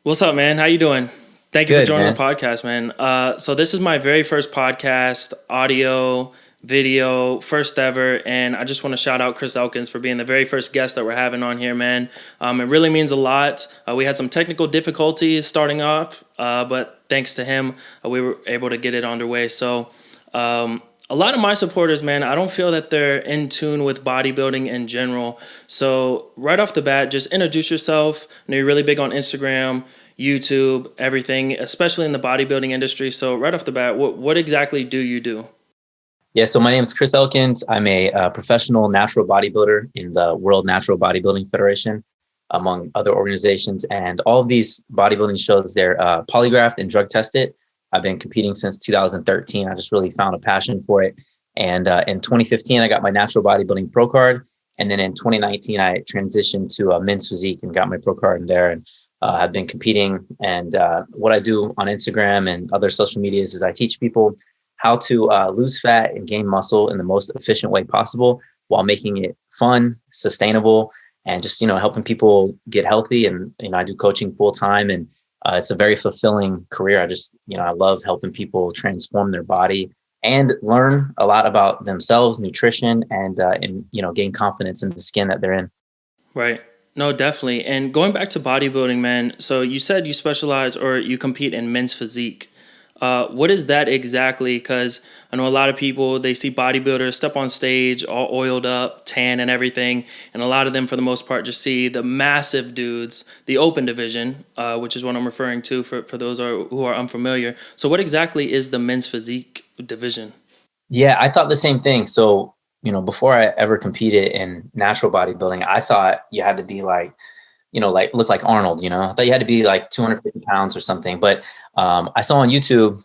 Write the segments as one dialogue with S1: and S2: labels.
S1: What's up, man? How you doing? Thank you for
S2: Good,
S1: joining the
S2: man.
S1: podcast, man. So this is my very first podcast, audio, video, first ever, and I just want to shout out Chris Elkins for being the very first guest that we're having on here, man. It really means a lot. We had some technical difficulties starting off, but thanks to him, we were able to get it underway. So a lot of my supporters, man, I don't feel that they're in tune with bodybuilding in general. So right off the bat, just introduce yourself. I know you're really big on Instagram, YouTube, everything, especially in the bodybuilding industry. So right off the bat, what exactly do you do?
S2: Yeah, so my name is Chris Elkins. I'm a professional natural bodybuilder in the World Natural Bodybuilding Federation, among other organizations. And all of these bodybuilding shows, they're polygraphed and drug tested. I've been competing since 2013. I just really found a passion for it. And in 2015, I got my natural bodybuilding pro card. And then in 2019, I transitioned to a men's physique and got my pro card in there. And I've been competing. And what I do on Instagram and other social medias is I teach people how to lose fat and gain muscle in the most efficient way possible while making it fun, sustainable, and just, helping people get healthy. And, I do coaching full time, and it's a very fulfilling career. I love helping people transform their body and learn a lot about themselves, nutrition, and gain confidence in the skin that they're in.
S1: Right. No, definitely. And going back to bodybuilding, man, so you said you specialize or you compete in men's physique. What is that exactly? Because I know a lot of people, they see bodybuilders step on stage all oiled up, tan and everything. And a lot of them, for the most part, just see the massive dudes, the open division, which is what I'm referring to for those who are unfamiliar. So what exactly is the men's physique division?
S2: Yeah, I thought the same thing. So, before I ever competed in natural bodybuilding, I thought you had to be like look like Arnold, I thought you had to be like 250 pounds or something. But I saw on YouTube,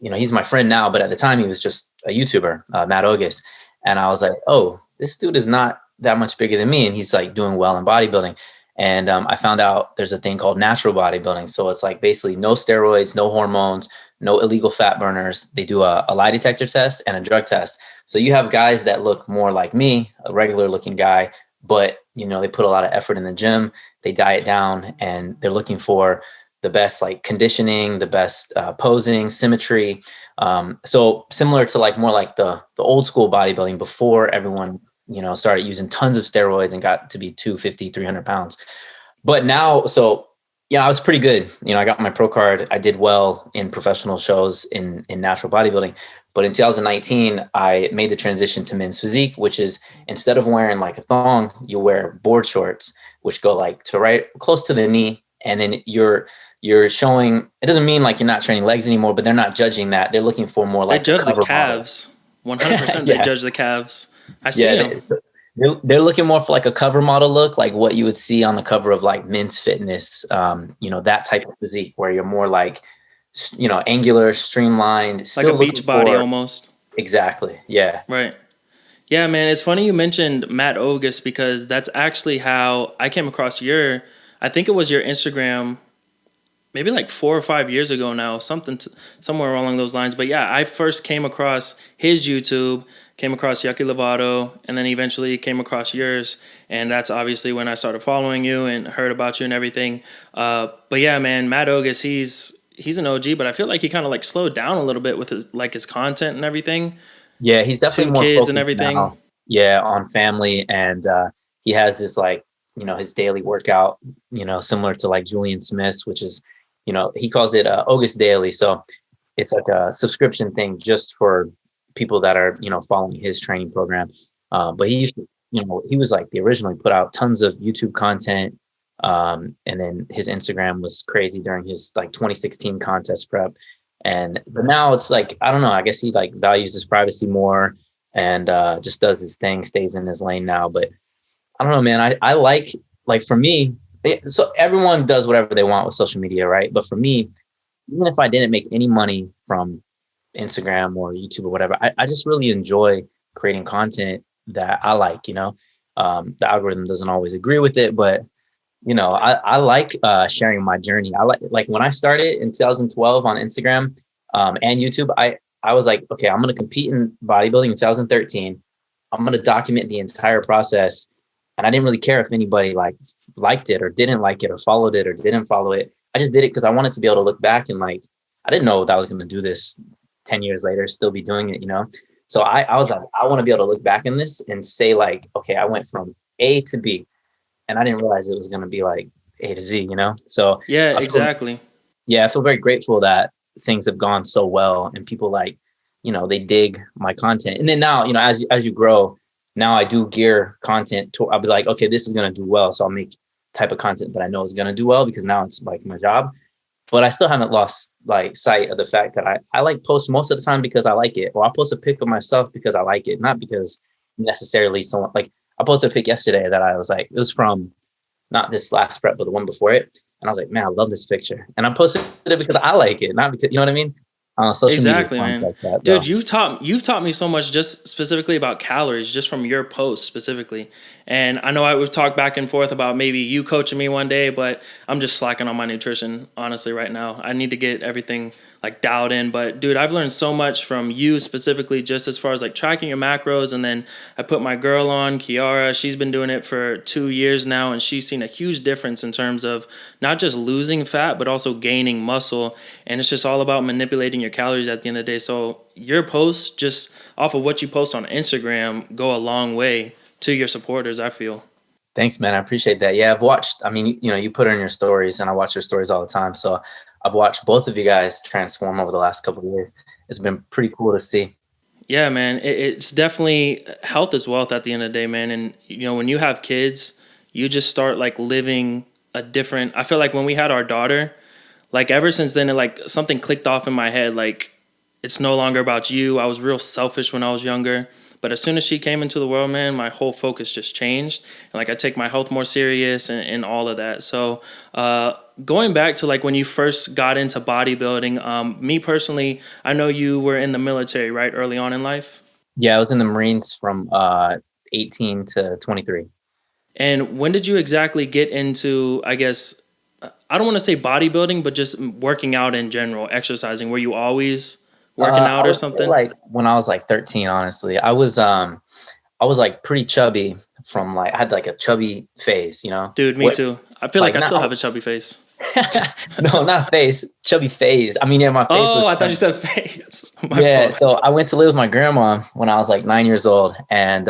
S2: he's my friend now, but at the time he was just a YouTuber, Matt Ogus. And I was like, oh, this dude is not that much bigger than me. And he's like doing well in bodybuilding. And I found out there's a thing called natural bodybuilding. So it's like basically no steroids, no hormones, no illegal fat burners. They do a lie detector test and a drug test. So you have guys that look more like me, a regular looking guy, but they put a lot of effort in the gym, they diet down, and they're looking for the best like conditioning, the best posing, symmetry. So similar to more like the old school bodybuilding before everyone, started using tons of steroids and got to be 250, 300 pounds. But now, so yeah, I was pretty good. I got my pro card. I did well in professional shows in natural bodybuilding. But in 2019, I made the transition to men's physique, which is instead of wearing like a thong, you wear board shorts, which go like to right close to the knee. And then you're showing, it doesn't mean like you're not training legs anymore, but they're not judging that. They're looking for more
S1: They
S2: like the
S1: judge the
S2: cover model.
S1: calves. 100% they
S2: Yeah.
S1: judge the calves. I see
S2: Yeah.
S1: them.
S2: They're looking more for like a cover model look, like what you would see on the cover of like Men's Fitness, that type of physique where you're more like, angular, streamlined,
S1: Like a
S2: still looking
S1: beach body
S2: for
S1: almost.
S2: exactly. Yeah.
S1: Right. Yeah, man, it's funny you mentioned Matt Ogus because that's actually how I came across I think it was your Instagram maybe like 4 or 5 years ago now, somewhere along those lines. But yeah, I first came across his YouTube, came across Yucky Lovato, and then eventually came across yours. And that's obviously when I started following you and heard about you and everything. But yeah, man, Matt Ogus, he's an OG, but I feel like he kind of like slowed down a little bit with his content and everything.
S2: Yeah. He's
S1: Two
S2: definitely more
S1: kids and
S2: focused
S1: everything.
S2: now. Yeah. On family. And he has this like, his daily workout, similar to like Julian Smith's, which is, he calls it August Daily. So it's like a subscription thing just for people that are, following his training program. But he used to, he was like the originally put out tons of YouTube content. And then his Instagram was crazy during his like 2016 contest prep. But now it's like, I don't know, I guess he like values his privacy more and just does his thing, stays in his lane now. But I don't know, man. I like for me, so everyone does whatever they want with social media, right? But for me, even if I didn't make any money from Instagram or YouTube or whatever, I just really enjoy creating content that I like, the algorithm doesn't always agree with it, but I like sharing my journey. I like when I started in 2012 on Instagram and YouTube, I was like, okay, I'm going to compete in bodybuilding in 2013. I'm going to document the entire process. And I didn't really care if anybody liked it or didn't like it or followed it or didn't follow it. I just did it because I wanted to be able to look back and like, I didn't know that I was going to do this 10 years later, still be doing it, you know? So I was like, I want to be able to look back in this and say like, okay, I went from A to B, and I didn't realize it was going to be like A to Z, you know? So
S1: Yeah, exactly.
S2: I feel very grateful that things have gone so well and people like, you know, they dig my content. And then now, you know, as you grow, now I do gear content to, I'll be like, okay, this is going to do well. So I'll make type of content that I know is going to do well because now it's like my job. But I still haven't lost like sight of the fact that I like post most of the time because I like it. Or I'll post a pic of myself because I like it, not because necessarily someone like I posted a pic yesterday that I was like, it was from not this last prep, but the one before it. And I was like, man, I love this picture. And I posted it because I like it, not because, you know what I mean? Social
S1: Exactly,
S2: media
S1: man.
S2: like that,
S1: Dude, you've taught me so much just specifically about calories, just from your posts specifically. And I know we've talked back and forth about maybe you coaching me one day, but I'm just slacking on my nutrition, honestly, right now. I need to get everything like dialed in. But dude, I've learned so much from you specifically, just as far as like tracking your macros. And then I put my girl on, Kiara. She's been doing it for 2 years now, and she's seen a huge difference in terms of not just losing fat, but also gaining muscle. And it's just all about manipulating your calories at the end of the day. So your posts, just off of what you post on Instagram, go a long way to your supporters, I feel.
S2: Thanks, man. I appreciate that. Yeah, I've watched, I mean, you know, you put it in your stories and I watch your stories all the time. So I've watched both of you guys transform over the last couple of years. It's been pretty cool to see.
S1: Yeah, man. It's definitely health is wealth at the end of the day, man. And, you know, when you have kids, you just start like living a different, I feel like when we had our daughter, like ever since then, it like something clicked off in my head. Like it's no longer about you. I was real selfish when I was younger. But as soon as she came into the world, man, my whole focus just changed. And like I take my health more serious and all of that. So going back to like when you first got into bodybuilding, me personally, I know you were in the military, right? Early on in life.
S2: Yeah, I was in the Marines from 18 to 23.
S1: And when did you exactly get into, I guess, I don't want to say bodybuilding, but just working out in general, exercising? Were you always working out or something?
S2: Like when I was like 13, honestly, I was like pretty chubby from like, I had like a chubby face, you know?
S1: Dude, me too. I feel like I still have a chubby face.
S2: No, not face, chubby phase. I mean, yeah, my face.
S1: Oh, I thought you said face.
S2: Yeah, so I went to live with my grandma when I was like 9 years old, and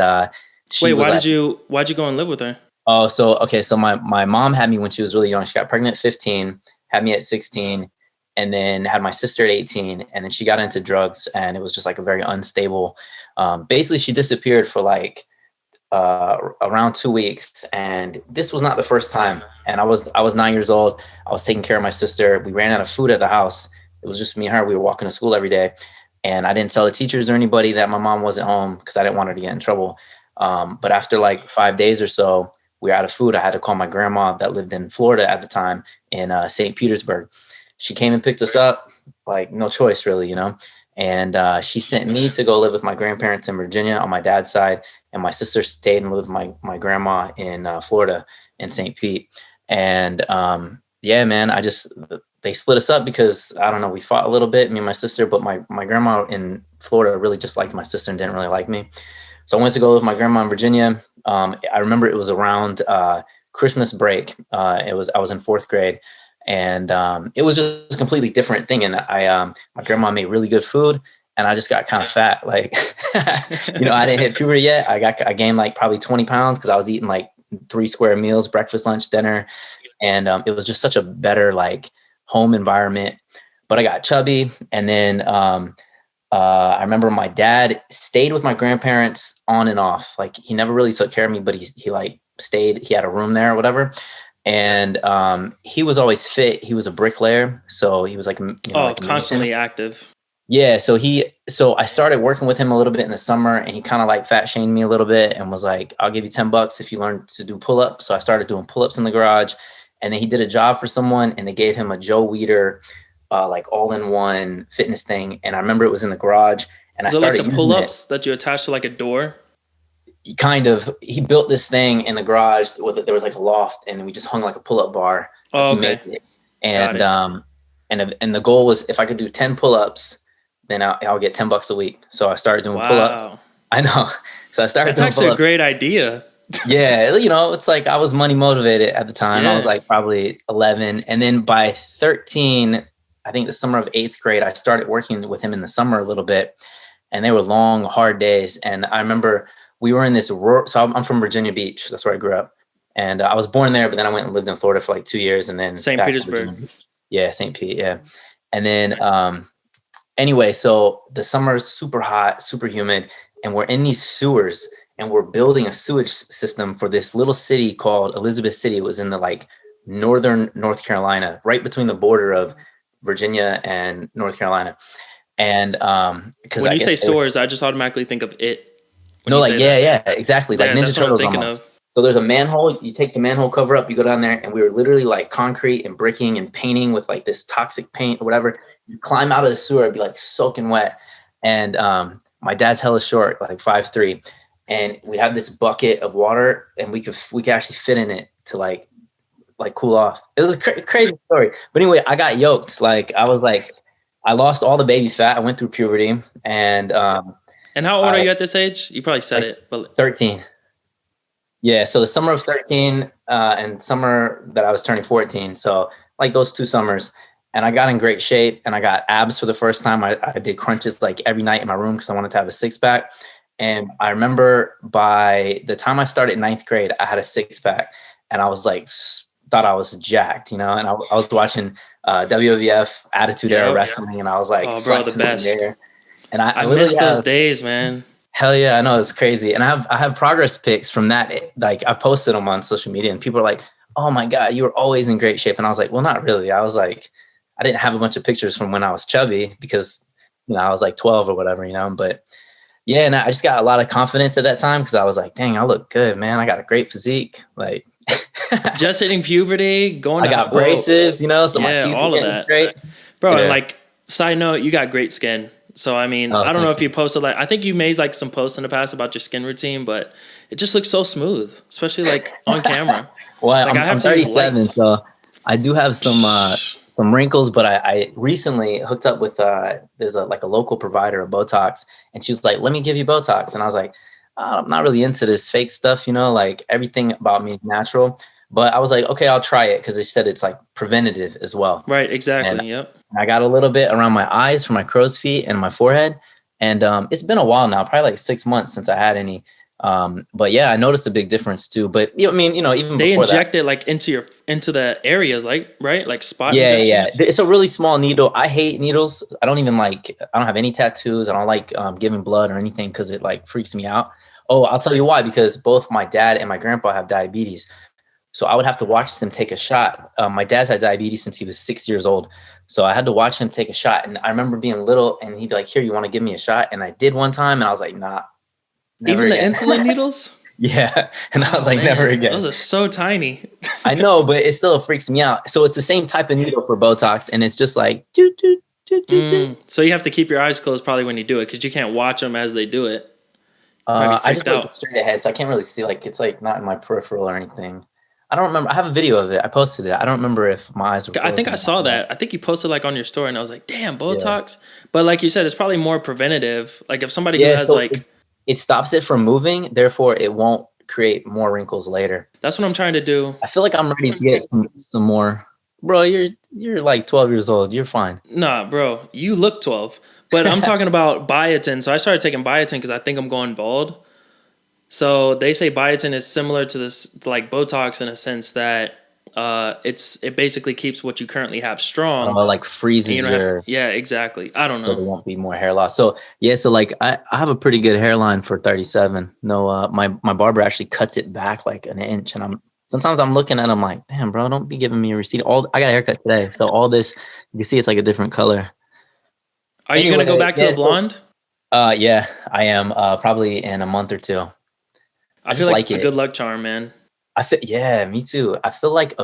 S1: wait, why'd you go and live with her?
S2: Oh, so okay, so my mom had me when she was really young. She got pregnant at 15, had me at 16, and then had my sister at 18, and then she got into drugs, and it was just like a very unstable. Basically, she disappeared for like around 2 weeks, and this was not the first time. And I was 9 years old. I was taking care of my sister. We ran out of food at the house. It was just me and her. We were walking to school every day, and I didn't tell the teachers or anybody that my mom wasn't home because I didn't want her to get in trouble. But after like 5 days or so, we were out of food. I had to call my grandma that lived in Florida at the time in St. Petersburg. She came and picked us up, like no choice really, you know. And she sent me to go live with my grandparents in Virginia on my dad's side. And my sister stayed and lived with my grandma in Florida in St. Pete. And yeah, man, they split us up because, I don't know, we fought a little bit, me and my sister, but my grandma in Florida really just liked my sister and didn't really like me. So I went to go live with my grandma in Virginia. I remember it was around Christmas break. I was in 4th grade, and it was just a completely different thing. And my grandma made really good food, and I just got kind of fat. Like, you know, I didn't hit puberty yet. I gained like probably 20 pounds because I was eating like 3 square meals, breakfast, lunch, dinner. And it was just such a better like home environment, but I got chubby. And then I remember my dad stayed with my grandparents on and off. Like he never really took care of me, but he like stayed, he had a room there or whatever. And he was always fit. He was a bricklayer. So he was like, you know, like
S1: constantly active.
S2: Yeah. So I started working with him a little bit in the summer, and he kind of like fat shamed me a little bit and was like, I'll give you $10 if you learn to do pull-ups. So I started doing pull-ups in the garage, and then he did a job for someone, and they gave him a Joe Weider, like all-in-one fitness thing. And I remember it was in the garage, and I started
S1: like the pull-ups that you attach to like a door.
S2: Kind of. He built this thing in the garage with it. There was like a loft, and we just hung like a pull-up bar.
S1: Oh, okay.
S2: And the goal was if I could do 10 pull-ups, then I'll get $10 a week. So I started doing pull-ups. I know. So I started.
S1: That's actually a great idea.
S2: Yeah, it's like I was money motivated at the time.
S1: Yeah.
S2: I was like probably 11. And then by 13, I think the summer of 8th grade, I started working with him in the summer a little bit. And they were long, hard days. And I remember we were in this rural, so I'm from Virginia Beach. That's where I grew up. And I was born there, but then I went and lived in Florida for like 2 years and then
S1: St.
S2: back to
S1: Petersburg.
S2: Virginia Beach. Yeah, St. Pete. Yeah. And then anyway, so the summer is super hot, super humid, and we're in these sewers and we're building a sewage system for this little city called Elizabeth City. It was in the like northern North Carolina, right between the border of Virginia and North Carolina. And because
S1: when you say sewers, I just automatically think of it.
S2: No, like yeah, exactly. Like Ninja Turtles almost. So there's a manhole. You take the manhole cover up, you go down there, and we were literally like concrete and bricking and painting with like this toxic paint or whatever. You climb out of the sewer, it'd be like soaking wet. And my dad's hella short, like 5'3", and we have this bucket of water, and we could actually fit in it to like cool off. It was a crazy story. But anyway, I got yoked. Like I lost all the baby fat. I went through puberty, and
S1: how old are you at this age? You probably said it, but
S2: 13. Yeah, so the summer of 13 and summer that I was turning 14. So like those 2 summers, and I got in great shape and I got abs for the first time. I did crunches like every night in my room because I wanted to have a 6-pack. And I remember by the time I started 9th grade, I had a 6-pack, and I was like, thought I was jacked, and I was watching WWF Attitude Era Wrestling, and I was like,
S1: oh, bro, the best.
S2: And I
S1: miss those days, man.
S2: Hell yeah, I know, it's crazy. And I have progress pics from that. Like I posted them on social media, and people are like, "Oh my God, you were always in great shape." And I was like, "Well, not really." I was like, I didn't have a bunch of pictures from when I was chubby because I was like 12 or whatever, But yeah, and I just got a lot of confidence at that time because I was like, "Dang, I look good, man. I got a great physique." Like
S1: just hitting puberty,
S2: I got braces, so my teeth
S1: all
S2: were
S1: of
S2: getting
S1: that,
S2: straight.
S1: Bro. And like side note, you got great skin. So, I mean, I don't know if you posted I think you made like some posts in the past about your skin routine, but it just looks so smooth, especially like on camera.
S2: Well, like, I'm 37, so I do have some wrinkles, but I recently hooked up with, there's a local provider of Botox, and she was like, "Let me give you Botox." And I was like, I'm not really into this fake stuff, like everything about me is natural. But I was like, okay, I'll try it because they said it's like preventative as well.
S1: Right, exactly.
S2: And I got a little bit around my eyes for my crow's feet and my forehead. And it's been a while now, probably like 6 months since I had any. But yeah, I noticed a big difference too. But even
S1: they
S2: before
S1: inject
S2: that,
S1: it like into the areas, like right, like spot.
S2: Yeah,
S1: injections.
S2: Yeah. It's a really small needle. I hate needles. I don't have any tattoos. I don't like giving blood or anything because it like freaks me out. Oh, I'll tell you why, because both my dad and my grandpa have diabetes. So I would have to watch them take a shot. My dad's had diabetes since he was 6 years old. So I had to watch him take a shot. And I remember being little and he'd be like, "Here, you want to give me a shot?" And I did one time and I was like, "Nah, never
S1: even
S2: again."
S1: The insulin needles?
S2: Yeah. And I was like,
S1: man,
S2: never again.
S1: Those are so tiny.
S2: I know, but it still freaks me out. So it's the same type of needle for Botox. And it's just like,
S1: So you have to keep your eyes closed probably when you do it because you can't watch them as they do it.
S2: I just look straight ahead. So I can't really see, it's like not in my peripheral or anything. I don't remember. I have a video of it. I posted it. I don't remember if my eyes were closed.
S1: I think I saw that. I think you posted like on your story and I was like, damn, Botox. Yeah. But like you said, it's probably more preventative. Like if somebody who has
S2: it stops it from moving. Therefore, it won't create more wrinkles later.
S1: That's what I'm trying to do.
S2: I feel like I'm ready to get some more. Bro, you're like 12 years old. You're fine.
S1: Nah, bro. You look 12. But I'm talking about biotin. So I started taking biotin because I think I'm going bald. So they say biotin is similar to this, like Botox, in a sense that it basically keeps what you currently have strong.
S2: Like freezes your.
S1: Yeah, exactly. I don't know.
S2: So there won't be more hair loss. So yeah, so like I have a pretty good hairline for 37. No, my barber actually cuts it back like an inch, and sometimes I'm looking at him like, damn, bro, don't be giving me a receipt. I got a haircut today, so all this you can see it's like a different color.
S1: Are you gonna go back to a blonde?
S2: Yeah, I am. Probably in a month or two.
S1: I feel like it's a good luck charm, man.
S2: Yeah, me too. I feel like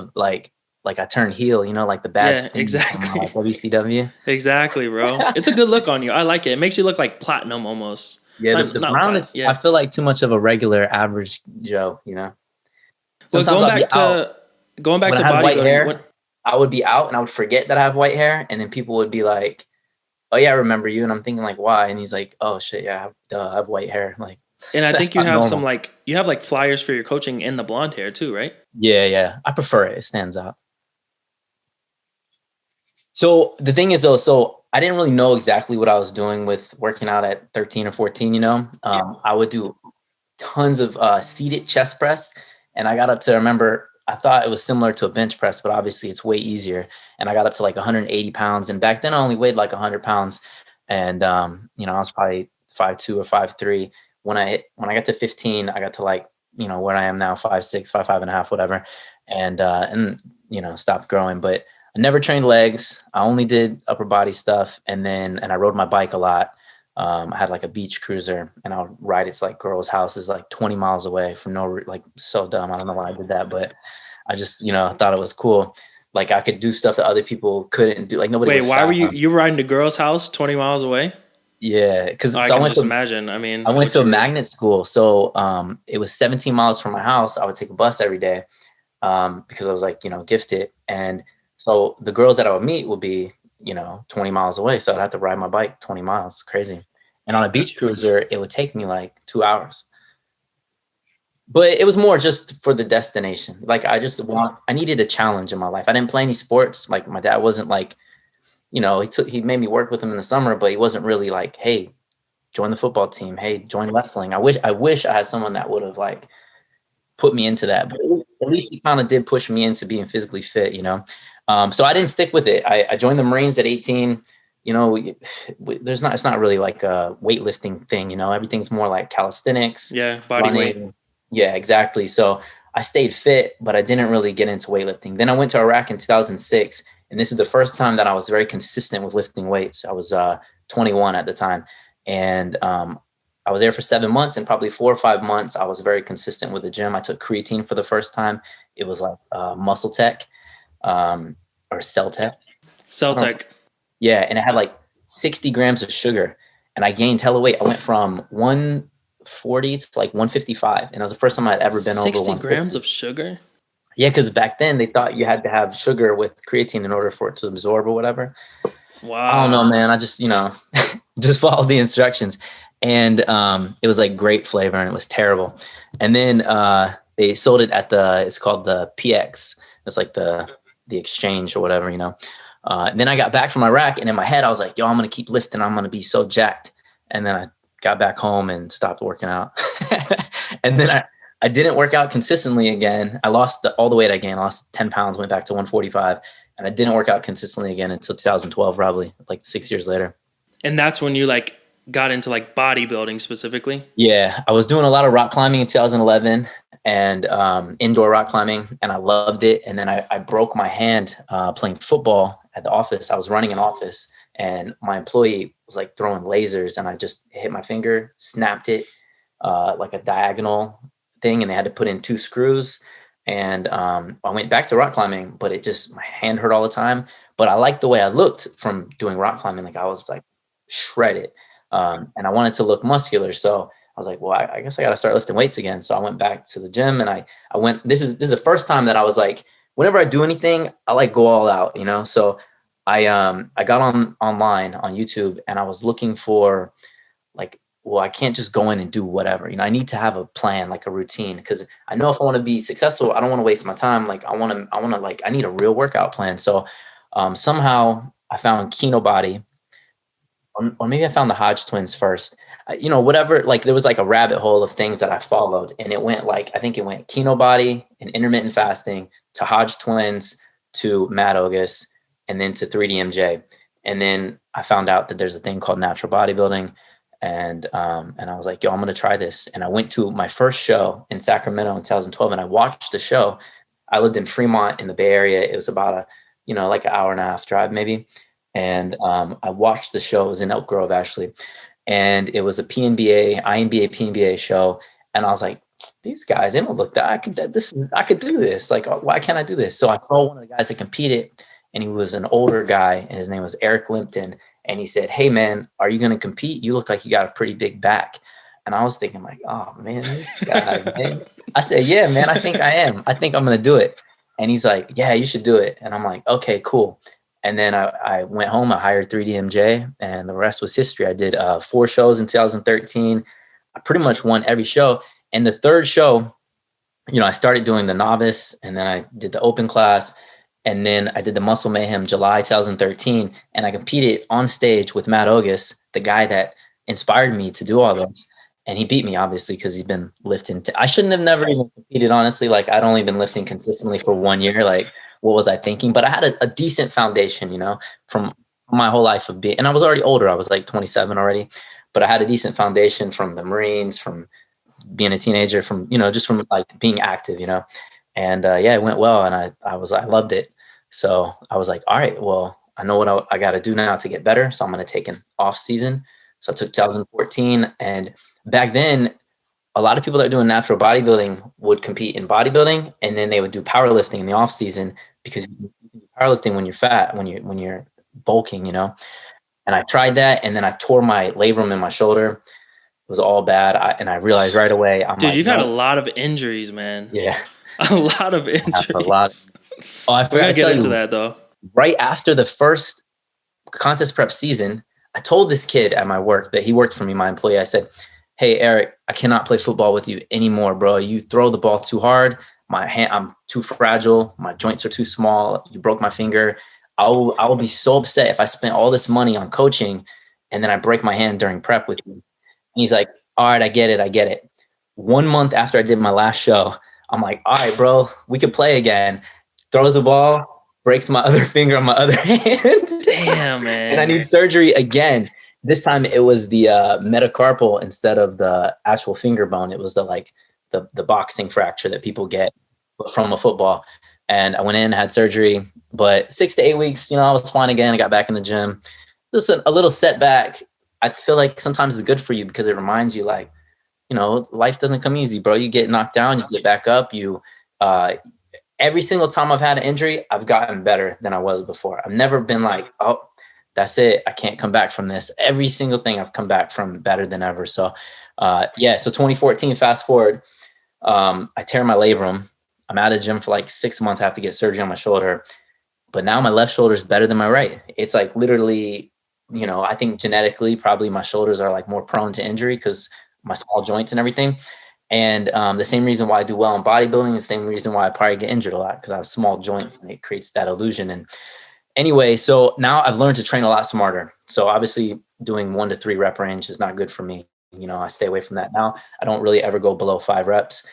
S2: I turn heel, like the bad
S1: exactly.
S2: From, WCW.
S1: Exactly, bro. It's a good look on you. I like it. It makes you look like platinum almost.
S2: Yeah, the brown is. Yeah. I feel like too much of a regular average Joe.
S1: So going back to bodybuilding,
S2: I would be out and I would forget that I have white hair, and then people would be like, "Oh yeah, I remember you," and I'm thinking like, "Why?" And he's like, "Oh shit, yeah, I have white hair." Like.
S1: And I
S2: That's
S1: think you
S2: not
S1: have some
S2: normal.
S1: like you have like flyers for your coaching in the blonde hair too, right?
S2: Yeah. I prefer it. It stands out. So the thing is though, so I didn't really know exactly what I was doing with working out at 13 or 14, you know. I would do tons of seated chest press. And I got up to, remember, I thought it was similar to a bench press, but obviously it's way easier. And I got up to like 180 pounds. And back then I only weighed like 100 pounds. And, you know, I was probably 5'2" or 5'3". When I got to 15, I got to like, you know, where I am now, 5'6", 5'5.5", whatever. And, you know, stopped growing. But I never trained legs. I only did upper body stuff. And I rode my bike a lot. I had like a beach cruiser, and I would ride it to like girls' houses like 20 miles away from like, so dumb. I don't know why I did that, but I just, you know, thought it was cool. Like I could do stuff that other people couldn't do. Like nobody
S1: Wait,
S2: would
S1: why were
S2: fathom.
S1: you were riding to girl's house 20 miles away?
S2: Yeah. Cause
S1: I
S2: so
S1: can just imagine. I
S2: I
S1: mean,
S2: went
S1: what
S2: to a
S1: you were.
S2: magnet school. So, it was 17 miles from my house. I would take a bus every day. Because I was like, you know, gifted. And so the girls that I would meet would be, you know, 20 miles away. So I'd have to ride my bike 20 miles. Crazy. And on a beach cruiser, it would take me like 2 hours. But it was more just for the destination. Like I needed a challenge in my life. I didn't play any sports. Like my dad wasn't like, you know, he made me work with him in the summer, but he wasn't really like, hey, join the football team. Hey, join wrestling. I wish I had someone that would have like put me into that. But at least he kind of did push me into being physically fit, you know? So I didn't stick with it. I joined the Marines at 18. You know, it's not really like a weightlifting thing, you know, everything's more like calisthenics,
S1: Yeah, body weight.
S2: running. Yeah, exactly. So I stayed fit, but I didn't really get into weightlifting. Then I went to Iraq in 2006. And this is the first time that I was very consistent with lifting weights. I was 21 at the time. And I was there for 7 months, and probably 4 or 5 months, I was very consistent with the gym. I took creatine for the first time. It was like Muscle Tech or Cell Tech.
S1: Celtec.
S2: Yeah, and it had like 60 grams of sugar, and I gained hella weight. I went from 140 to like 155, and it was the first time I'd ever been over
S1: 60 grams
S2: 150.
S1: of sugar?
S2: Yeah, because back then they thought you had to have sugar with creatine in order for it to absorb or whatever. I don't know,
S1: Wow.
S2: man. I just, you know, just followed the instructions. And it was like grape flavor, and it was terrible. And then they sold it at it's called the PX. It's like the exchange or whatever, you know. And then I got back from Iraq, and in my head I was like, yo, I'm going to keep lifting. I'm going to be so jacked. And then I got back home and stopped working out. And then I didn't work out consistently again. I lost all the weight I gained. I lost 10 pounds, went back to 145. And I didn't work out consistently again until 2012, probably like 6 years later.
S1: And that's when you like got into like bodybuilding specifically?
S2: Yeah, I was doing a lot of rock climbing in 2011 and indoor rock climbing, and I loved it. And then I broke my hand playing football at the office. I was running an office, and my employee was like throwing lasers, and I just hit my finger, snapped it like a diagonal thing, and they had to put in 2 screws. And I went back to rock climbing, but my hand hurt all the time. But I liked the way I looked from doing rock climbing. Like I was like shredded. And I wanted to look muscular. So I was like, well, I guess I got to start lifting weights again. So I went back to the gym, and I went, this is the first time that I was like, whenever I do anything, I like go all out, you know? So I got online on YouTube, and I was looking for like, well, I can't just go in and do whatever, you know, I need to have a plan, like a routine. Cause I know if I want to be successful, I don't want to waste my time. Like I want to like, I need a real workout plan. So somehow I found Kino Body, or maybe I found the Hodge twins first, you know, whatever, like there was like a rabbit hole of things that I followed, and it went like, I think it went Kino Body and intermittent fasting to Hodge twins to Matt Ogus, and then to 3DMJ. And then I found out that there's a thing called natural bodybuilding. And I was like, yo, I'm going to try this. And I went to my first show in Sacramento in 2012, and I watched the show. I lived in Fremont in the Bay Area. It was about like an hour and a half drive maybe. And I watched the show. It was in Elk Grove, actually. And it was a INBA, PNBA show. And I was like, these guys, they don't look that, I could do this. Like, why can't I do this? So I saw one of the guys that competed, and he was an older guy, and his name was Eric Limpton. And he said, hey man, are you going to compete? You look like you got a pretty big back. And I was thinking like, oh man, this guy, man. I said, yeah, man, I think I am. I think I'm going to do it. And he's like, yeah, you should do it. And I'm like, okay, cool. And then I went home, I hired 3DMJ, and the rest was history. I did 4 shows in 2013. I pretty much won every show. And the third show, I started doing the novice, and then I did the open class, and then I did the Muscle Mayhem July 2013, and I competed on stage with Matt Ogus, the guy that inspired me to do all this. And he beat me, obviously, because he's been lifting. I shouldn't have never even competed, honestly. Like, I'd only been lifting consistently for 1 year. Like, what was I thinking? But I had a decent foundation, from my whole life of being, and I was already older. I was like 27 already, but I had a decent foundation from the Marines, from being a teenager, from, just from like being active, and yeah, it went well. And I loved it. So I was like, all right, well, I know what I got to do now to get better. So I'm going to take an off season. So I took 2014, and back then, a lot of people that are doing natural bodybuilding would compete in bodybuilding, and then they would do powerlifting in the off season, because you can do powerlifting when you're fat, when you're bulking, And I tried that, and then I tore my labrum in my shoulder. It was all bad, and I realized right away,
S1: Dude, you've had a lot of injuries, man.
S2: Yeah,
S1: a lot of injuries.
S2: A lot. Oh, I forgot to
S1: get into that though.
S2: Right after the first contest prep season, I told this kid at my work that he worked for me, my employee. I said, "Hey, Eric, I cannot play football with you anymore, bro. You throw the ball too hard. I'm too fragile. My joints are too small. You broke my finger. I will be so upset if I spent all this money on coaching and then I break my hand during prep with you." And he's like, "All right, I get it. 1 month after I did my last show, I'm like, "All right, bro, we could play again." Throws the ball, breaks my other finger on my other hand.
S1: Damn, man.
S2: And I need surgery again. This time it was the metacarpal instead of the actual finger bone. It was the boxing fracture that people get from a football. And I went in, had surgery, but 6 to 8 weeks, I was fine again. I got back in the gym. Just a little setback. I feel like sometimes it's good for you, because it reminds you, like, life doesn't come easy, bro. You get knocked down, you get back up. Every single time I've had an injury, I've gotten better than I was before. I've never been like, oh, that's it, I can't come back from this. Every single thing I've come back from better than ever. So yeah, so 2014, fast forward, I tear my labrum. I'm out of the gym for like 6 months. I have to get surgery on my shoulder. But now my left shoulder is better than my right. It's like literally, I think genetically, probably my shoulders are like more prone to injury because my small joints and everything. And the same reason why I do well in bodybuilding, the same reason why I probably get injured a lot, because I have small joints and it creates that illusion. And anyway, so now I've learned to train a lot smarter. So obviously doing 1 to 3 rep range is not good for me. I stay away from that now. I don't really ever go below 5 reps.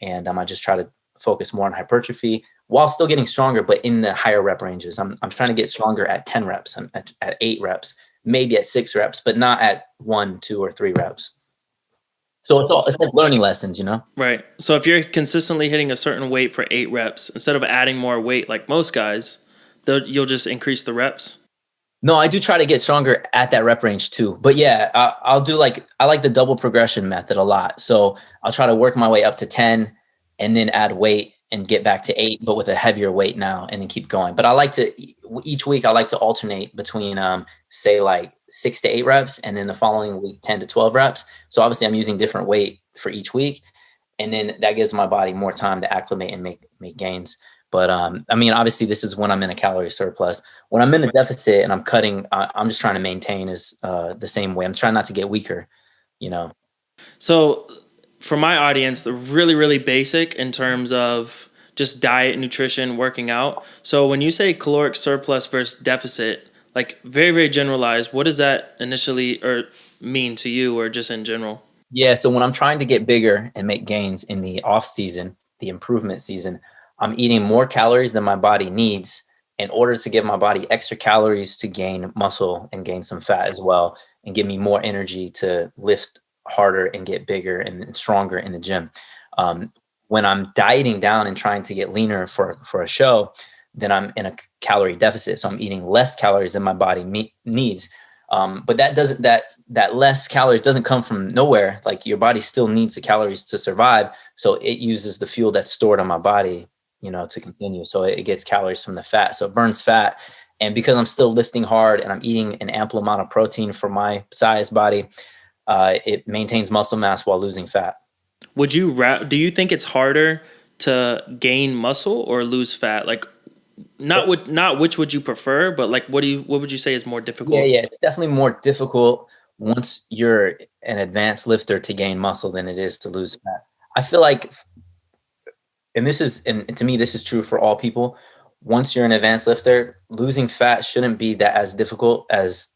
S2: And I just try to focus more on hypertrophy while still getting stronger, but in the higher rep ranges. I'm trying to get stronger at 10 reps, and at 8 reps, maybe at 6 reps, but not at 1, 2, or 3 reps. So it's like learning lessons,
S1: Right. So if you're consistently hitting a certain weight for 8 reps, instead of adding more weight like most guys, you'll just increase the reps.
S2: No, I do try to get stronger at that rep range too. But yeah, I'll do I like the double progression method a lot. So I'll try to work my way up to 10 and then add weight and get back to 8, but with a heavier weight now, and then keep going. But I like to, each week I like to alternate between, say like 6 to 8 reps, and then the following week, 10 to 12 reps. So obviously I'm using different weight for each week. And then that gives my body more time to acclimate and make gains. But obviously this is when I'm in a calorie surplus. When I'm in a deficit and I'm cutting, I'm just trying to maintain the same way. I'm trying not to get weaker,
S1: So for my audience, they're really, really basic in terms of just diet, nutrition, working out. So when you say caloric surplus versus deficit, like very, very generalized, what does that initially mean to you, or just in general?
S2: Yeah. So when I'm trying to get bigger and make gains in the off season, the improvement season, I'm eating more calories than my body needs in order to give my body extra calories to gain muscle and gain some fat as well, and give me more energy to lift harder and get bigger and stronger in the gym. When I'm dieting down and trying to get leaner for a show, then I'm in a calorie deficit. So I'm eating less calories than my body needs. But that less calories doesn't come from nowhere. Like, your body still needs the calories to survive. So it uses the fuel that's stored on my body, to continue. So it gets calories from the fat. So it burns fat. And because I'm still lifting hard and I'm eating an ample amount of protein for my size body, it maintains muscle mass while losing fat.
S1: Do you think it's harder to gain muscle or lose fat? Like, not which would you prefer, but like, what would you say is more difficult?
S2: Yeah, it's definitely more difficult once you're an advanced lifter to gain muscle than it is to lose fat. I feel like, and to me, this is true for all people. Once you're an advanced lifter, losing fat shouldn't be that as difficult as,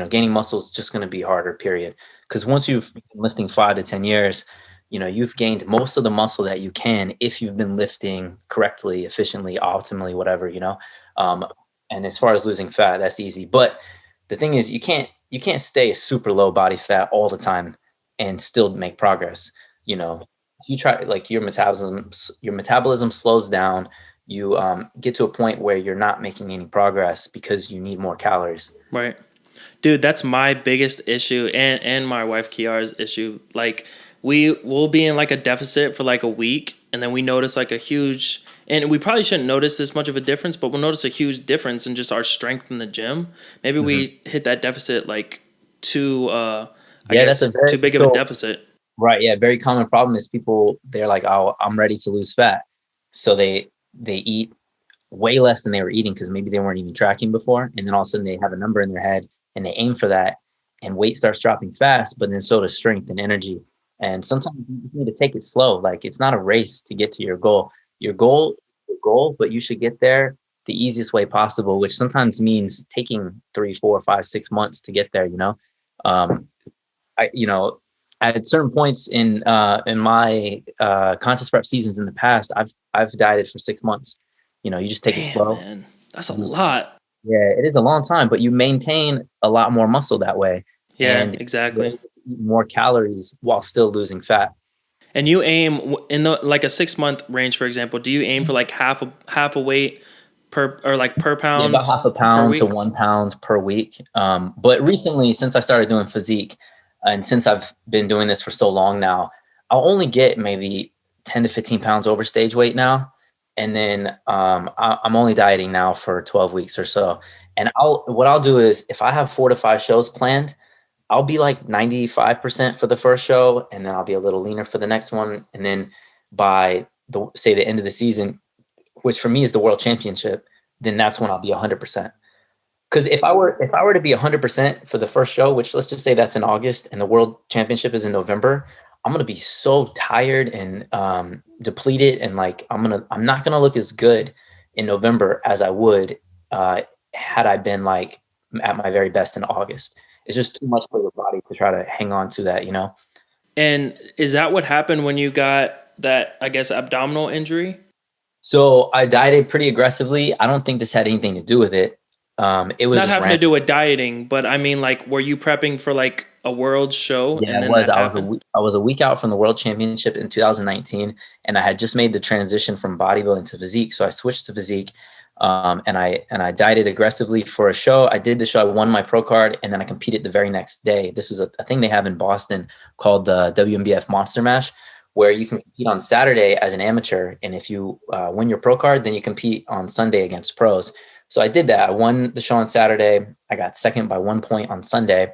S2: gaining muscle is just going to be harder, period. Because once you've been lifting 5 to 10 years, you've gained most of the muscle that you can if you've been lifting correctly, efficiently, optimally, whatever, and as far as losing fat, that's easy. But the thing is, you can't stay super low body fat all the time and still make progress. If you try, like, your metabolism slows down. You get to a point where you're not making any progress because you need more calories.
S1: Right. Dude, that's my biggest issue, and my wife Kiara's issue. Like, we will be in like a deficit for like a week, and then we notice like a huge, and we probably shouldn't notice this much of a difference, but we'll notice a huge difference in just our strength in the gym. Maybe we hit that deficit like too big of a deficit.
S2: Right. Yeah. Very common problem is people, they're like, oh, I'm ready to lose fat. So they eat way less than they were eating because maybe they weren't even tracking before. And then all of a sudden they have a number in their head and they aim for that, and weight starts dropping fast, but then so does strength and energy. And sometimes you need to take it slow. Like, it's not a race to get to your goal. Your goal, but you should get there the easiest way possible, which sometimes means taking 3, 4, 5, 6 months to get there. At certain points in my contest prep seasons in the past, I've dieted for 6 months. You just take it slow.
S1: Man, that's a lot.
S2: Yeah, it is a long time, but you maintain a lot more muscle that way.
S1: Yeah,
S2: and
S1: exactly.
S2: Eat more calories while still losing fat.
S1: And you aim in like a 6 month range, for example. Do you aim for like half a weight per pound?
S2: Yeah, about half a pound to 1 pound per week. But recently, since I started doing physique, and since I've been doing this for so long now, I'll only get maybe 10 to 15 pounds over stage weight now. And then I'm only dieting now for 12 weeks or so. And what I'll do is, if I have 4 to 5 shows planned, I'll be like 95% for the first show, and then I'll be a little leaner for the next one. And then by the end of the season, which for me is the world championship, then that's when I'll be 100%. Because if I were to be 100% for the first show, which let's just say that's in August, and the world championship is in November, I'm gonna be so tired and depleted, and like I'm not gonna look as good in November as I would had I been like at my very best in August. It's just too much for your body to try to hang on to that,
S1: And is that what happened when you got that, I guess, abdominal injury?
S2: So I dieted pretty aggressively. I don't think this had anything to do with it. It was
S1: not having to do with dieting, but I mean, like, were you prepping for like a world show?
S2: Yeah, it was. I was a week out from the world championship in 2019, and I had just made the transition from bodybuilding to physique. So I switched to physique, and I dieted aggressively for a show. I did the show. I won my pro card, and then I competed the very next day. This is a thing they have in Boston called the WMBF Monster Mash, where you can compete on Saturday as an amateur, and if you win your pro card, then you compete on Sunday against pros. So I did that. I won the show on Saturday. I got second by 1 point on Sunday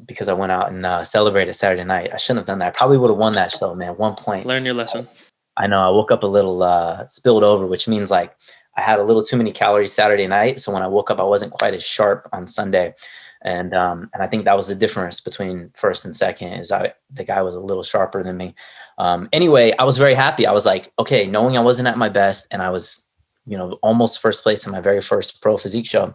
S2: because I went out and celebrated Saturday night. I shouldn't have done that. I probably would have won that show, man. 1 point.
S1: Learn your lesson.
S2: I know. I woke up a little spilled over, which means like I had a little too many calories Saturday night. So when I woke up, I wasn't quite as sharp on Sunday. And I think that was the difference between first and second, is the guy was a little sharper than me. Anyway, I was very happy. I was like, okay, knowing I wasn't at my best and I was, almost first place in my very first pro physique show,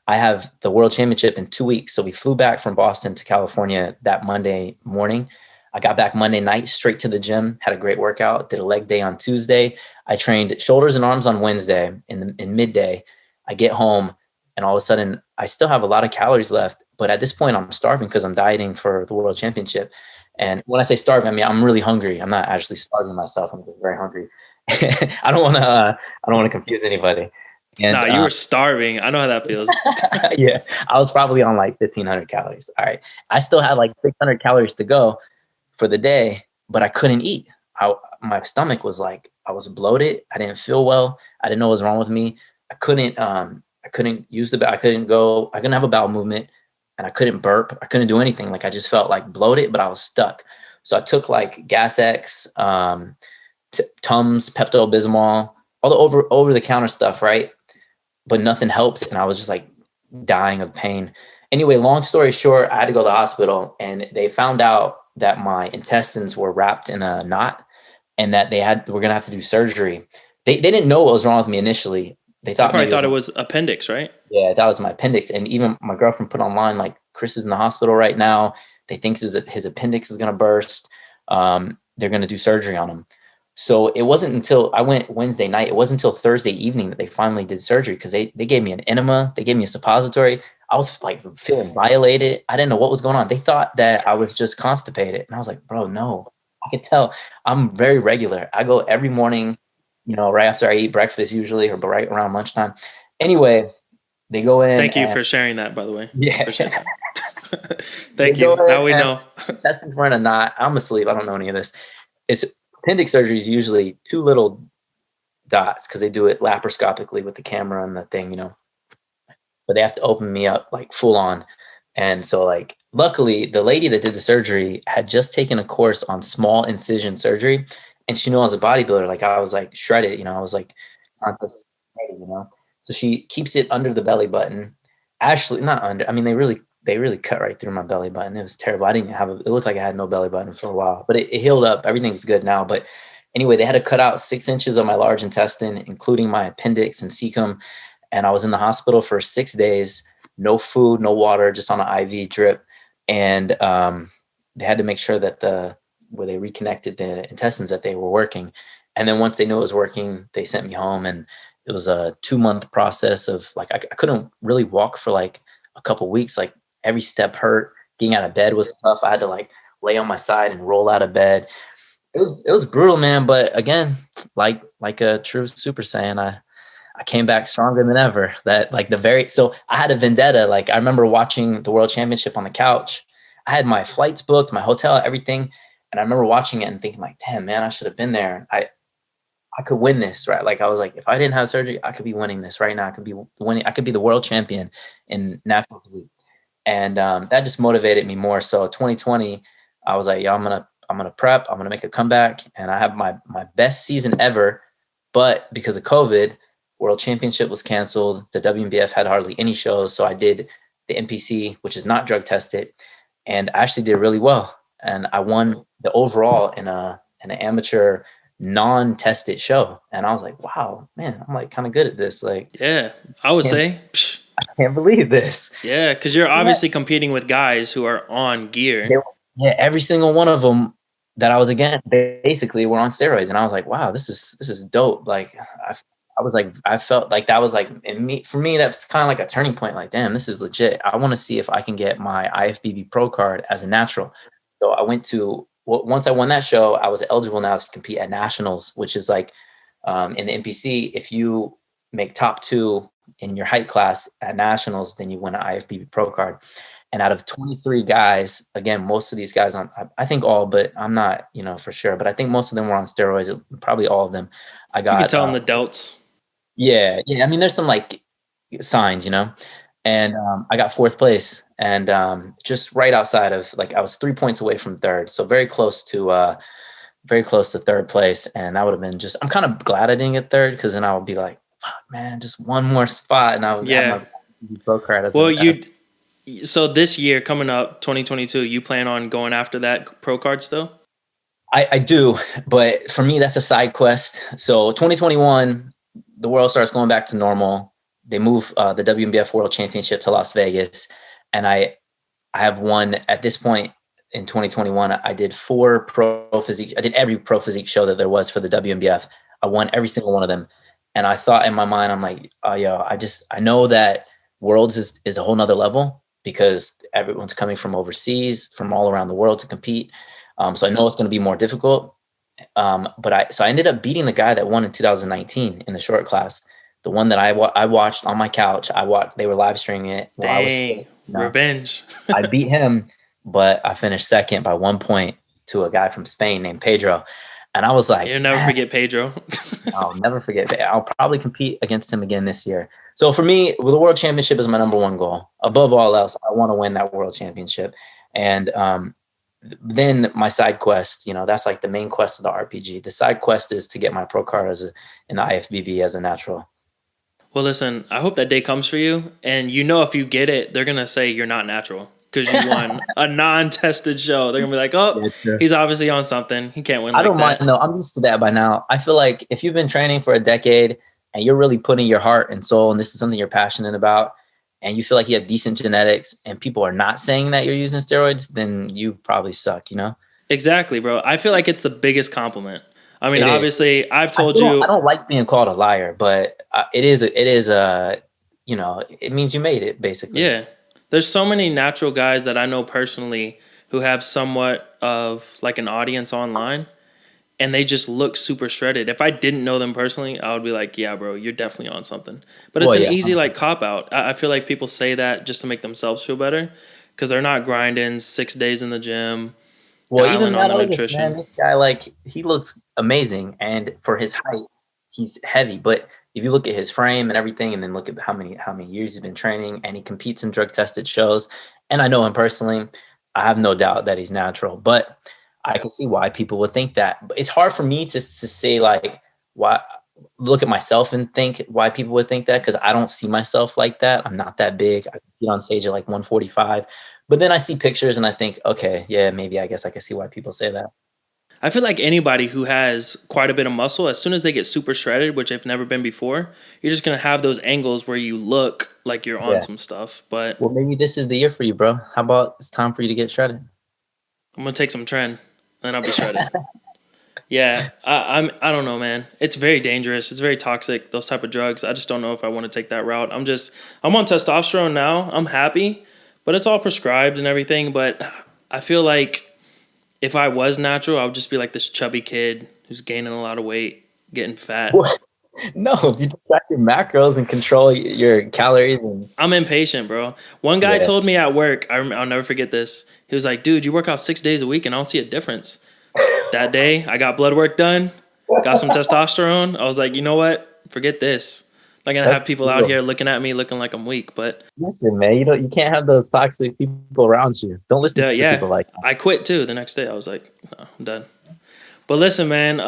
S2: I have the world championship in 2 weeks. So we flew back from Boston to California that Monday morning. I got back Monday night, straight to the gym, had a great workout, did a leg day on Tuesday. I trained shoulders and arms on Wednesday in midday. I get home, and all of a sudden I still have a lot of calories left. But at this point I'm starving because I'm dieting for the world championship. And when I say starving, I mean, I'm really hungry. I'm not actually starving myself. I'm just very hungry. I don't want to confuse anybody. And,
S1: no, you were starving. I know how that feels.
S2: Yeah, I was probably on like 1,500 calories. All right. I still had like 600 calories to go for the day, but I couldn't eat. My stomach was like, I was bloated. I didn't feel well. I didn't know what was wrong with me. I couldn't use I couldn't have a bowel movement, and I couldn't burp. I couldn't do anything. Like, I just felt like bloated, but I was stuck. So I took like Gas X, Tums, Pepto-Bismol, all the over the counter stuff, right? But nothing helped, and I was just like dying of pain. Anyway, long story short, I had to go to the hospital, and they found out that my intestines were wrapped in a knot, and that we're gonna have to do surgery. They didn't know what was wrong with me initially. They
S1: They
S2: thought
S1: probably
S2: maybe
S1: thought it was appendix, right?
S2: yeah, that was my appendix. And even my girlfriend put online like, Chris is in the hospital right now. They think his appendix is gonna burst. They're gonna do surgery on him. So it wasn't until I went Wednesday night, it wasn't until Thursday evening that they finally did surgery, because they gave me an enema, they gave me a suppository. I was like feeling violated. I didn't know what was going on. They thought that I was just constipated. And I was like, bro, no, I can tell. I'm very regular. I go every morning, right after I eat breakfast usually, or right around lunchtime. Anyway, they go in.
S1: Thank you for sharing that, by the way.
S2: Yeah.
S1: Thank you. Now we know.
S2: Intestines were in a knot. I'm asleep. I don't know any of this. It's appendix surgery is usually 2 little dots, because they do it laparoscopically with the camera and the thing, but they have to open me up like full on. And so like, luckily the lady that did the surgery had just taken a course on small incision surgery, and she knew I was a bodybuilder. Like I was like shredded, I was like contest ready, so she keeps it under the belly button. Actually, not under. I mean, they really cut right through my belly button. It was terrible. I didn't have it looked like I had no belly button for a while, but it healed up. Everything's good now. But anyway, they had to cut out 6 inches of my large intestine, including my appendix and cecum. And I was in the hospital for 6 days, no food, no water, just on an IV drip. And they had to make sure that where they reconnected the intestines, that they were working. And then once they knew it was working, they sent me home. And it was a 2-month process of like, I couldn't really walk for like a couple weeks. Like every step hurt. Getting out of bed was tough. I had to like lay on my side and roll out of bed. It was brutal, man. But again, like a true Super Saiyan, I came back stronger than ever. So I had a vendetta. Like I remember watching the World Championship on the couch. I had my flights booked, my hotel, everything. And I remember watching it and thinking like, damn, man, I should have been there. I could win this, right? Like I was like, if I didn't have surgery, I could be winning this right now. I could be winning. I could be the world champion in natural physique. And that just motivated me more. So 2020, I was like, I'm gonna prep. I'm gonna make a comeback, and I have my best season ever. But because of COVID, World Championship was canceled. The WNBF had hardly any shows, so I did the NPC, which is not drug tested, and I actually did really well. And I won the overall in an amateur non-tested show. And I was like, wow, man, I'm like kind of good at this. Like,
S1: yeah, I would say.
S2: I can't believe this.
S1: Yeah, because you're obviously competing with guys who are on gear.
S2: Yeah, every single one of them that I was against basically were on steroids, and I was like, wow, this is dope. Like, I felt like that was like, for me, that's kind of like a turning point. Like, damn, this is legit. I want to see if I can get my IFBB Pro card as a natural. So I went to. Once I won that show, I was eligible now to compete at nationals, which is like in the NPC, if you make top 2 in your height class at nationals, then you win an IFBB Pro card. And out of 23 guys, again, most of these guys I think all, but I'm not, for sure, but I think most of them were on steroids, probably all of them. I got.
S1: You can tell in the delts.
S2: Yeah. I mean, there's some like signs, and I got 4th place, and just right outside of, like, I was 3 points away from 3rd, so very close to 3rd place. And that would have been I'm kind of glad I didn't get 3rd, because then I would be like, fuck, man, just one more spot, and I would have my pro card.
S1: So this year coming up, 2022, you plan on going after that pro card still?
S2: I do, but for me, that's a side quest. So 2021, the world starts going back to normal. They move the WNBF World Championship to Las Vegas, and I have won at this point in 2021. I did 4 pro physique. I did every pro physique show that there was for the WNBF. I won every single one of them, and I thought in my mind, I'm like, oh, I know that Worlds is a whole nother level, because everyone's coming from overseas, from all around the world to compete. So I know it's going to be more difficult. But I ended up beating the guy that won in 2019 in the short class. The one that I watched on my couch. They were live streaming it.
S1: Dang, I was still,
S2: revenge. I beat him, but I finished 2nd by 1 point to a guy from Spain named Pedro. And I was like,
S1: you'll never forget Pedro.
S2: I'll never forget. I'll probably compete against him again this year. So for me, the World Championship is my number 1 goal. Above all else, I want to win that World Championship. And then my side quest, that's like the main quest of the RPG. The side quest is to get my pro card in the IFBB as a natural.
S1: Well, listen, I hope that day comes for you. And if you get it, they're going to say you're not natural because you won a non-tested show. They're going to be like, oh,
S2: Yeah, true.
S1: he's obviously on something. He can't win
S2: I
S1: like
S2: don't
S1: that.
S2: mind though. I'm used to that by now. I feel like if you've been training for a decade and you're really putting your heart and soul, and this is something you're passionate about, and you feel like you have decent genetics and people are not saying that you're using steroids, then you probably suck, you know?
S1: Exactly, bro. I feel like it's the biggest compliment. I mean,
S2: It is.
S1: obviously, I've told you.
S2: I don't like being called a liar, but it is you know, it means you made it basically.
S1: Yeah. There's so many natural guys that I know personally who have somewhat of like an audience online, and they just look super shredded. If I didn't know them personally, I would be like, yeah, bro, you're definitely on something. But it's an easy like cop out. I feel like people say that just to make themselves feel better because they're not grinding 6 days in the gym.
S2: Well, even that August, man, this guy, like, he looks amazing, and for his height, he's heavy. But if you look at his frame and everything, and then look at how many years he's been training, and he competes in drug tested shows, and I know him personally, I have no doubt that he's natural. But I can see why people would think that. But it's hard for me to say like why. Look at myself and think why people would think that, because I don't see myself like that. I'm not that big. I get on stage at like 145. But then I see pictures and I think, okay, yeah, maybe I guess I can see why people say that.
S1: I feel like anybody who has quite a bit of muscle, as soon as they get super shredded, which they've never been before, you're just going to have those angles where you look like you're on some stuff. But
S2: well, maybe this is the year for you, bro. How about it's time for you to get shredded?
S1: I'm going to take some tren and I'll be shredded. Yeah, I don't know, man. It's very dangerous. It's very toxic, those type of drugs. I just don't know if I want to take that route. I'm on testosterone now. I'm happy, but it's all prescribed and everything. But I feel like if I was natural, I would just be like this chubby kid who's gaining a lot of weight, getting fat.
S2: What? No, if you track your macros and control your calories.
S1: I'm impatient, bro. One guy told me at work, I'll never forget this. He was like, dude, you work out 6 days a week and I don't see a difference. That day, I got blood work done, got some testosterone. I was like, you know what? Forget this. I'm not going to have people out here looking at me looking like I'm weak. But
S2: listen, man, you can't have those toxic people around you. Don't listen to people like that.
S1: I quit too the next day. I was like, no, I'm done. But listen, man,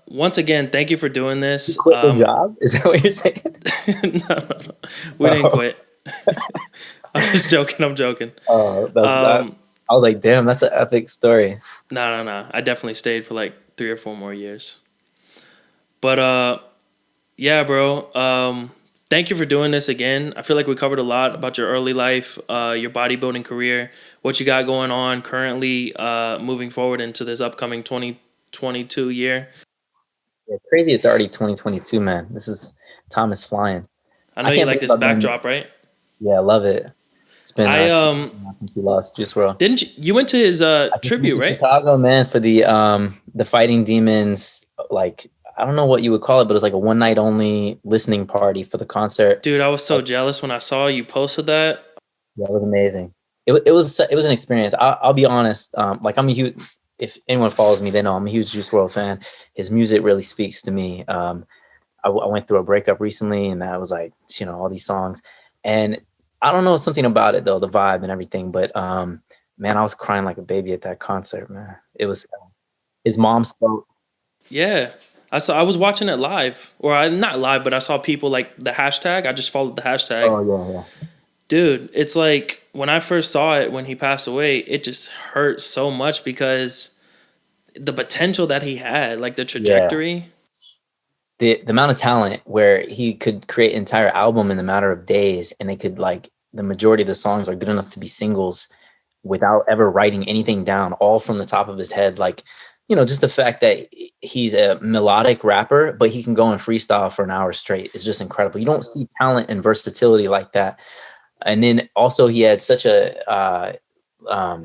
S1: once again, thank you for doing this.
S2: You quit the job? Is that what you're saying?
S1: No. We didn't quit. I'm just joking. I'm joking.
S2: Oh, I was like, damn, that's an epic story.
S1: No. I definitely stayed for like 3 or 4 more years. But yeah, bro. Thank you for doing this again. I feel like we covered a lot about your early life, your bodybuilding career, what you got going on currently, moving forward into this upcoming 2022 year.
S2: Yeah, crazy. It's already 2022, man. Time is flying.
S1: I know you like this backdrop, right?
S2: Yeah, I love it. It's been since we lost Juice WRLD.
S1: Didn't you went to his tribute, right?
S2: Chicago, man, for the Fighting Demons, like, I don't know what you would call it, but it was like a one night only listening party for the concert.
S1: Dude, I was so jealous when I saw you posted that.
S2: Yeah, it was amazing. It was an experience. I'll be honest. Like, I'm a huge, if anyone follows me, they know I'm a huge Juice WRLD fan. His music really speaks to me. I went through a breakup recently, and that was like, all these songs, and I don't know, something about it though, the vibe and everything. But man, I was crying like a baby at that concert, man. It was his mom spoke.
S1: Yeah. I was watching it live, or not live, but I saw people like the hashtag. I just followed the hashtag.
S2: Oh yeah.
S1: Dude, it's like when I first saw it when he passed away, it just hurt so much because the potential that he had, like the trajectory.
S2: Yeah. The amount of talent where he could create an entire album in a matter of days, and they could, like, the majority of the songs are good enough to be singles without ever writing anything down, all from the top of his head. Like, just the fact that he's a melodic rapper, but he can go and freestyle for an hour straight is just incredible. You don't see talent and versatility like that. And then also he had such a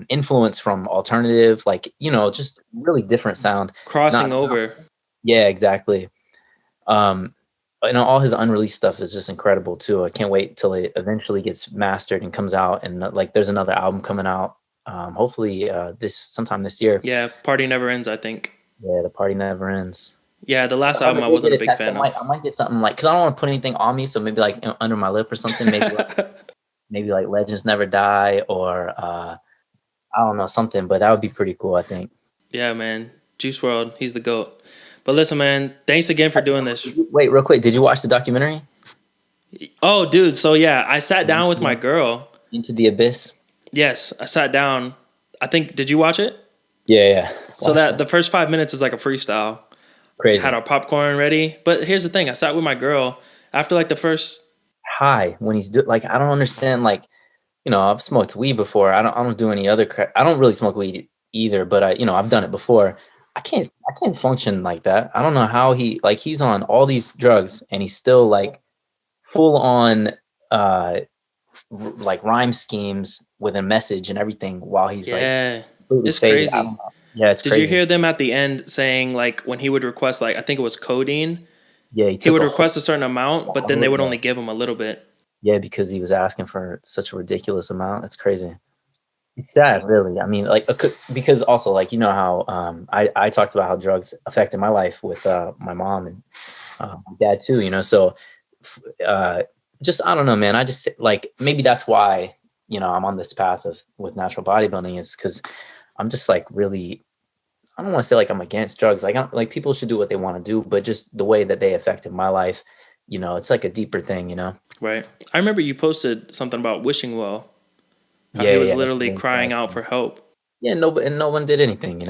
S2: influence from alternative, like, just really different sound.
S1: Crossing over.
S2: Yeah, exactly. All his unreleased stuff is just incredible too. I can't wait till it eventually gets mastered and comes out. And like, there's another album coming out. Hopefully sometime this year.
S1: Yeah, Party Never Ends, I think.
S2: Yeah, The Party Never Ends.
S1: Yeah, the last album I wasn't a big fan of.
S2: I might get something like, because I don't want to put anything on me, so maybe like under my lip or something. Maybe like Legends Never Die, or I don't know, something. But that would be pretty cool, I think.
S1: Yeah, man, Juice WRLD, he's the GOAT. But listen, man, thanks again for doing this.
S2: Wait, real quick, did you watch the documentary?
S1: Oh, dude. So yeah, I sat down with my girl.
S2: Into the Abyss.
S1: Yes, I sat down. I think, did you watch it?
S2: Yeah, yeah.
S1: So
S2: Watch
S1: that
S2: that.
S1: the first 5 minutes is like a freestyle. Had
S2: Crazy.
S1: our popcorn ready. But here's the thing. I sat with my girl after like the first.
S2: High when he's like, I don't understand. Like, I've smoked weed before. I don't do any other crap. I don't really smoke weed either, but I've done it before. I can't function like that. I don't know how he's on all these drugs and he's still like full on like rhyme schemes with a message and everything while he's like
S1: Yeah,
S2: completely
S1: it's
S2: faded. I
S1: crazy.
S2: don't know. Yeah, it's
S1: Did you
S2: crazy.
S1: hear them at the end saying like when he would request, like I think it was codeine,
S2: Yeah, he
S1: he
S2: took
S1: would
S2: a whole
S1: request a certain amount, but then they
S2: bottle.
S1: would
S2: Yeah,
S1: only give him a little bit.
S2: yeah, because he was asking for such a ridiculous amount. It's crazy. It's sad, really. I mean, like, because also, like, how I talked about how drugs affected my life with my mom and my dad too. So uh, just I don't know, man. I just like maybe that's why I'm on this path of with natural bodybuilding is because I'm just like really. I don't want to say like I'm against drugs. Like, like people should do what they want to do, but just the way that they affected my life, it's like a deeper thing.
S1: Right. I remember you posted something about wishing well. How
S2: Yeah,
S1: he
S2: yeah,
S1: was
S2: yeah, that's
S1: literally
S2: really
S1: crying out
S2: interesting.
S1: for help.
S2: Yeah, no one did anything.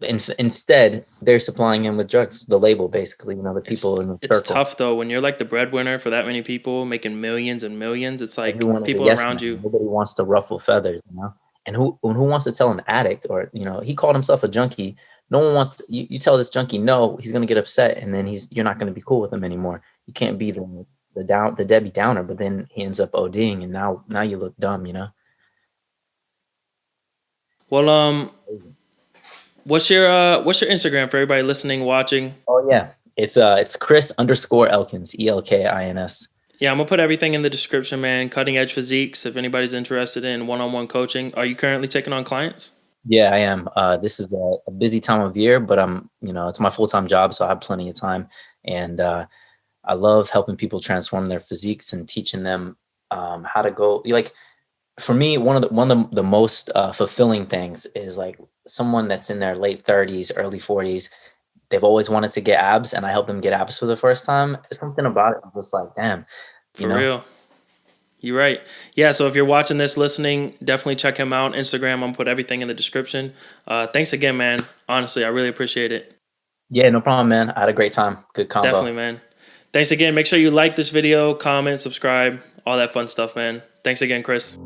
S2: Instead, they're supplying him with drugs. The label, basically, the people in the
S1: It's
S2: circle.
S1: tough though when you're like the breadwinner for that many people making millions and millions. It's like
S2: Everyone is a
S1: people
S2: yes
S1: around
S2: man.
S1: you.
S2: Nobody wants to ruffle feathers. And who wants to tell an addict or he called himself a junkie. No one wants you tell this junkie no, he's gonna get upset, and then you're not gonna be cool with him anymore. You can't be the Debbie Downer, but then he ends up ODing, and now you look dumb.
S1: Well, what's your Instagram for everybody listening, watching?
S2: Oh yeah, it's Chris_Elkins, ELKINS.
S1: Yeah, I'm gonna put everything in the description, man. Cutting edge physiques. If anybody's interested in one-on-one coaching, are you currently taking on clients?
S2: Yeah, I am. This is a busy time of year, but it's my full-time job, so I have plenty of time. And I love helping people transform their physiques and teaching them how to go. Like for me, one of the most fulfilling things is like someone that's in their late 30s, early 40s. They've always wanted to get abs, and I help them get abs for the first time. Something about it, I'm just like, damn, you
S1: For
S2: know.
S1: real. You're right. Yeah, so if you're watching this, listening, definitely check him out. Instagram, I'm gonna put everything in the description. Thanks again, man. Honestly, I really appreciate it.
S2: Yeah, no problem, man. I had a great time. Good combo.
S1: Definitely, man. Thanks again. Make sure you like this video, comment, subscribe, all that fun stuff, man. Thanks again, Chris.